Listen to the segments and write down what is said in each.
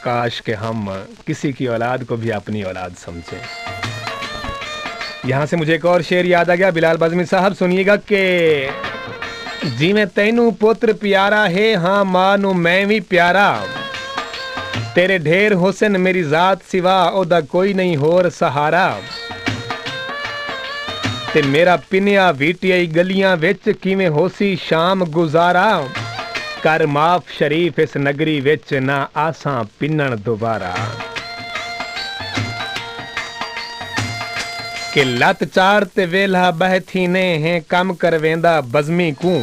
काश के हम किसी की औलाद को भी अपनी औलाद समझें। यहाँ से मुझे एक और शेर याद आ गया, बिलाल बज़मी साहब सुनिएगा कि जिवें तैनू पुत्र प्यारा है, हाँ मां नू मैं भी प्यारा, तेरे ढेर हुसन मेरी जात सिवा ओदा कोई नहीं होर सहारा, ते मेरा पिनिया वीटियाई गलियां विच किवें होसी शाम गुजारा, कर माफ शरीफ इस नगरी विच ना आसां पिन्नण दोबारा। कि लत चार ते वेला बहथी ने हैं कम कर वेंदा बज़मी कूं,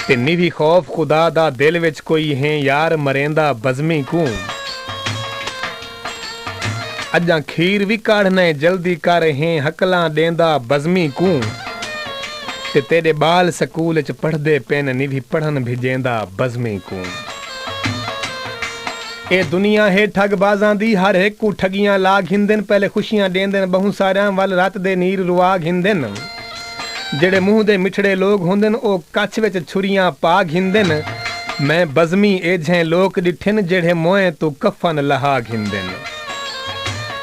ते निवी खौफ खुदा दा दिल विच कोई है यार मरेंदा बज़मी कूं, अजां खीर भी काढ़ने जल्दी कर हैं हकलां देंदा बज़मी कूं, ते तेरे बाल स्कूल च पढ़दे पेन निवी पढ़न भिजेंदा बज़मी कूं। ए दुनिया है ठगबाजां दी, हर एक को ठगियां ला घिंदन, पहले खुशियां देंदन बहु सारियां वल रात दे नीर रुआ घिंदन, जेड़े मुंह दे मिठड़े लोग होंदन ओ कच्छ विच छुरियां पा घिंदन, मैं बज़मी एझें लोक डिठन जेड़े मोए तू कफन लहा घिंदन।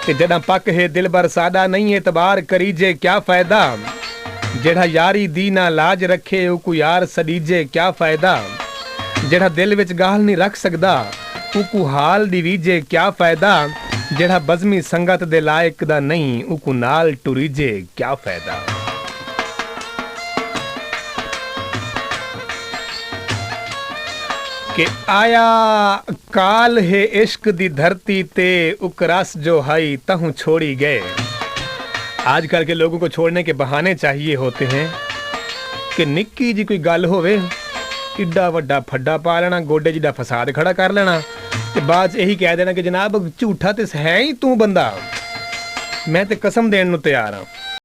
ते जड़ा पक है दिल बर सादा नहीं एतबार करीजे क्या फायदा, जेड़ा यारी दी ना लाज रखे उकू यार सडीजे क्या फायदा, जेड़ा दिल विच गाल नहीं रख सकदा उकू हाल दिवीजे क्या फायदा, जेड़ा बज़मी संगत दे लायक दा नहीं उकू नाल टुरीजे क्या फायदा। कि आया काल है इश्क दी धरती ते उकरस जो हई तहु छोड़ी गए। आजकल के लोगों को छोड़ने के बहाने चाहिए होते हैं कि निक्की जी कोई गल होवे इड्डा वड्डा फड्डा पा लेना, गोडे जिड्डा फसाद खड़ा कर लेना, ते बाद यही कह देना कि जनाब झूठा ते है ही तू बंदा, मैं ते कसम देन नूं तैयार हाँ।